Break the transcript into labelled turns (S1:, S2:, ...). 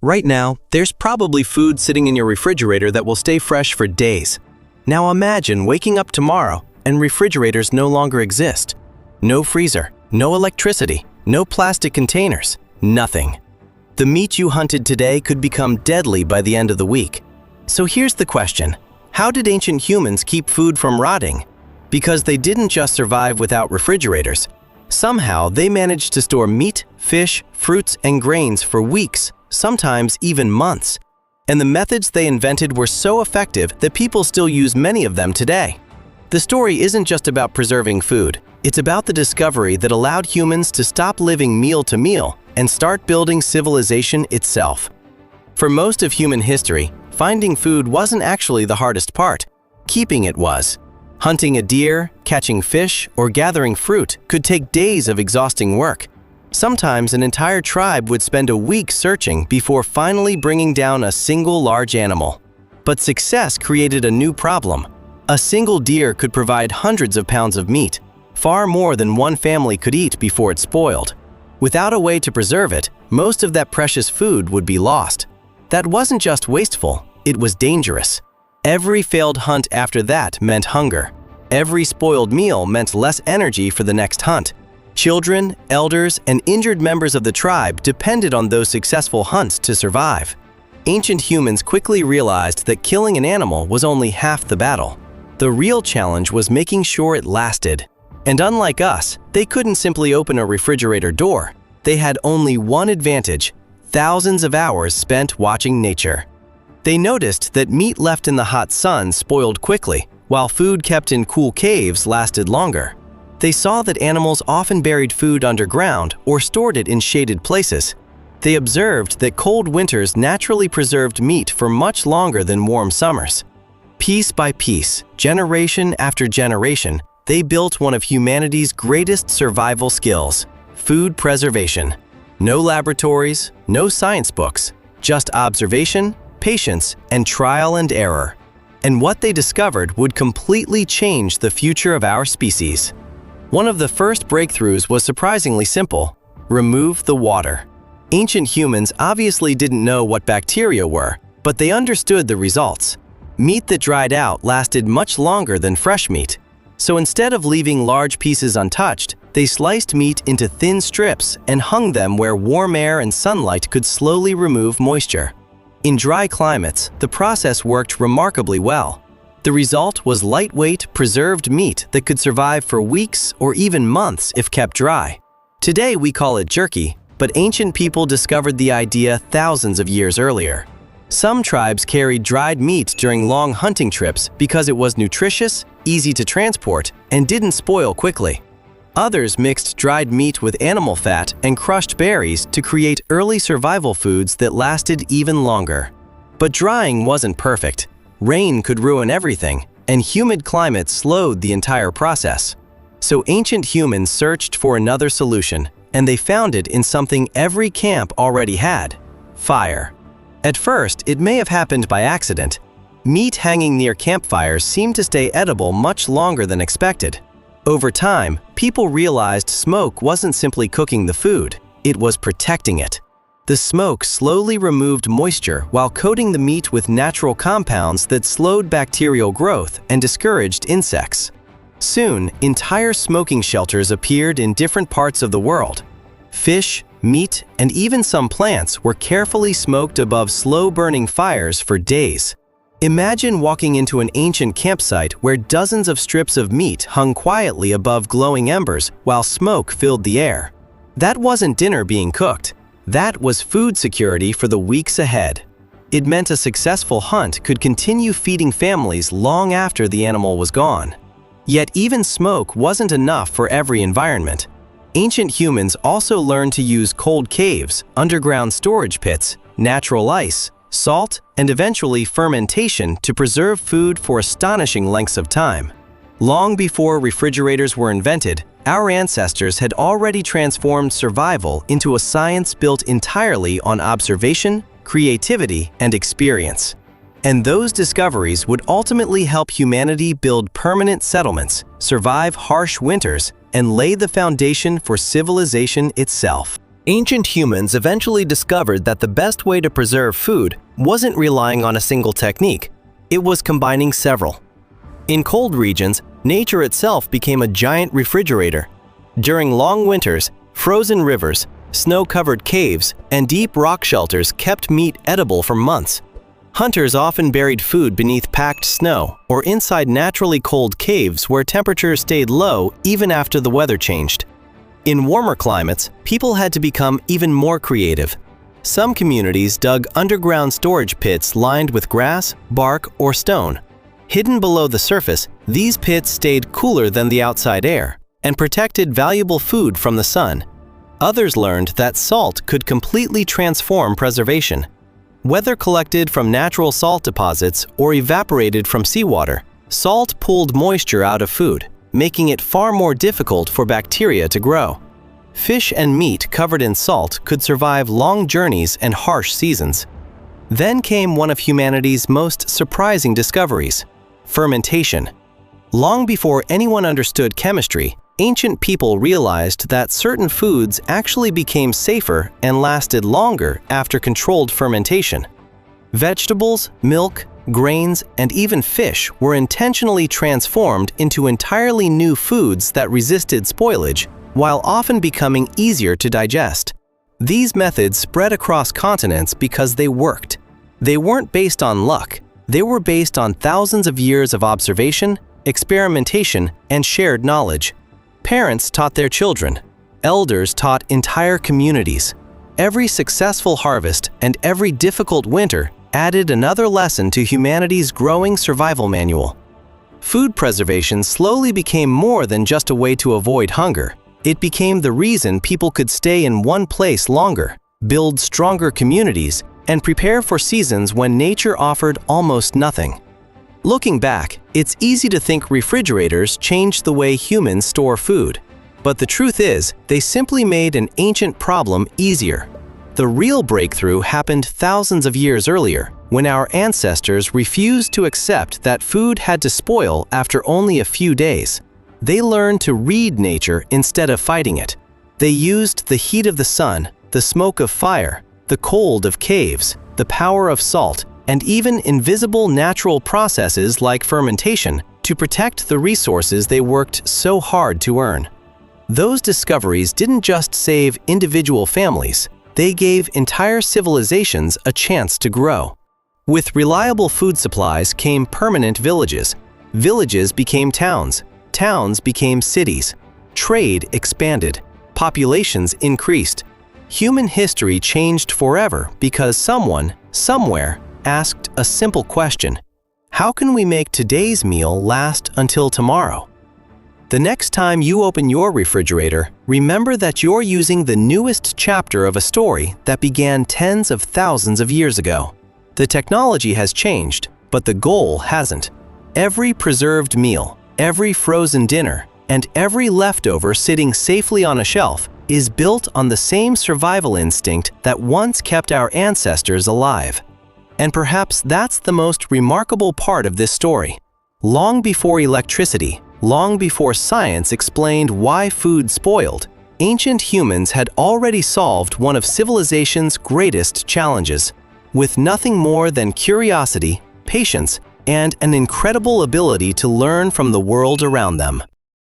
S1: Right now, there's probably food sitting in your refrigerator that will stay fresh for days. Now imagine waking up tomorrow and refrigerators no longer exist. No freezer, no electricity, no plastic containers, nothing. The meat you hunted today could become deadly by the end of the week. So here's the question: how did ancient humans keep food from rotting? Because they didn't just survive without refrigerators. Somehow they managed to store meat, fish, fruits, and grains for weeks, sometimes even months. And the methods they invented were so effective that people still use many of them today. The story isn't just about preserving food. It's about the discovery that allowed humans to stop living meal to meal and start building civilization itself. For most of human history, finding food wasn't actually the hardest part. Keeping it was. Hunting a deer, catching fish, or gathering fruit could take days of exhausting work. Sometimes an entire tribe would spend a week searching before finally bringing down a single large animal. But success created a new problem. A single deer could provide hundreds of pounds of meat, far more than one family could eat before it spoiled. Without a way to preserve it, most of that precious food would be lost. That wasn't just wasteful, it was dangerous. Every failed hunt after that meant hunger. Every spoiled meal meant less energy for the next hunt. Children, elders, and injured members of the tribe depended on those successful hunts to survive. Ancient humans quickly realized that killing an animal was only half the battle. The real challenge was making sure it lasted. And unlike us, they couldn't simply open a refrigerator door. They had only one advantage: thousands of hours spent watching nature. They noticed that meat left in the hot sun spoiled quickly, while food kept in cool caves lasted longer. They saw that animals often buried food underground or stored it in shaded places. They observed that cold winters naturally preserved meat for much longer than warm summers. Piece by piece, generation after generation, they built one of humanity's greatest survival skills: food preservation. No laboratories, no science books, just observation, patience, and trial and error. And what they discovered would completely change the future of our species. One of the first breakthroughs was surprisingly simple: remove the water. Ancient humans obviously didn't know what bacteria were, but they understood the results. Meat that dried out lasted much longer than fresh meat. So instead of leaving large pieces untouched, they sliced meat into thin strips and hung them where warm air and sunlight could slowly remove moisture. In dry climates, the process worked remarkably well. The result was lightweight, preserved meat that could survive for weeks or even months if kept dry. Today we call it jerky, but ancient people discovered the idea thousands of years earlier. Some tribes carried dried meat during long hunting trips because it was nutritious, easy to transport, and didn't spoil quickly. Others mixed dried meat with animal fat and crushed berries to create early survival foods that lasted even longer. But drying wasn't perfect. Rain could ruin everything, and humid climates slowed the entire process. So ancient humans searched for another solution, and they found it in something every camp already had: fire. At first, it may have happened by accident. Meat hanging near campfires seemed to stay edible much longer than expected. Over time, people realized smoke wasn't simply cooking the food, it was protecting it. The smoke slowly removed moisture while coating the meat with natural compounds that slowed bacterial growth and discouraged insects. Soon, entire smoking shelters appeared in different parts of the world. Fish, meat, and even some plants were carefully smoked above slow-burning fires for days. Imagine walking into an ancient campsite where dozens of strips of meat hung quietly above glowing embers while smoke filled the air. That wasn't dinner being cooked. That was food security for the weeks ahead. It meant a successful hunt could continue feeding families long after the animal was gone. Yet even smoke wasn't enough for every environment. Ancient humans also learned to use cold caves, underground storage pits, natural ice, salt, and eventually fermentation to preserve food for astonishing lengths of time. Long before refrigerators were invented, our ancestors had already transformed survival into a science built entirely on observation, creativity, and experience. And those discoveries would ultimately help humanity build permanent settlements, survive harsh winters, and lay the foundation for civilization itself. Ancient humans eventually discovered that the best way to preserve food wasn't relying on a single technique, it was combining several. In cold regions, nature itself became a giant refrigerator. During long winters, frozen rivers, snow-covered caves, and deep rock shelters kept meat edible for months. Hunters often buried food beneath packed snow or inside naturally cold caves where temperatures stayed low even after the weather changed. In warmer climates, people had to become even more creative. Some communities dug underground storage pits lined with grass, bark, or stone. Hidden below the surface, these pits stayed cooler than the outside air and protected valuable food from the sun. Others learned that salt could completely transform preservation. Whether collected from natural salt deposits or evaporated from seawater, salt pulled moisture out of food, making it far more difficult for bacteria to grow. Fish and meat covered in salt could survive long journeys and harsh seasons. Then came one of humanity's most surprising discoveries: fermentation. Long before anyone understood chemistry, ancient people realized that certain foods actually became safer and lasted longer after controlled fermentation. Vegetables, milk, grains, and even fish were intentionally transformed into entirely new foods that resisted spoilage, while often becoming easier to digest. These methods spread across continents because they worked. They weren't based on luck. They were based on thousands of years of observation, experimentation, and shared knowledge. Parents taught their children. Elders taught entire communities. Every successful harvest and every difficult winter added another lesson to humanity's growing survival manual. Food preservation slowly became more than just a way to avoid hunger. It became the reason people could stay in one place longer, build stronger communities, and prepare for seasons when nature offered almost nothing. Looking back, it's easy to think refrigerators changed the way humans store food. But the truth is, they simply made an ancient problem easier. The real breakthrough happened thousands of years earlier, when our ancestors refused to accept that food had to spoil after only a few days. They learned to read nature instead of fighting it. They used the heat of the sun, the smoke of fire, the cold of caves, the power of salt, and even invisible natural processes like fermentation to protect the resources they worked so hard to earn. Those discoveries didn't just save individual families, they gave entire civilizations a chance to grow. With reliable food supplies came permanent villages. Villages became towns. Towns became cities. Trade expanded. Populations increased. Human history changed forever because someone, somewhere, asked a simple question: how can we make today's meal last until tomorrow? The next time you open your refrigerator, remember that you're using the newest chapter of a story that began tens of thousands of years ago. The technology has changed, but the goal hasn't. Every preserved meal, every frozen dinner, and every leftover sitting safely on a shelf is built on the same survival instinct that once kept our ancestors alive. And perhaps that's the most remarkable part of this story. Long before electricity, long before science explained why food spoiled, ancient humans had already solved one of civilization's greatest challenges, with nothing more than curiosity, patience, and an incredible ability to learn from the world around them.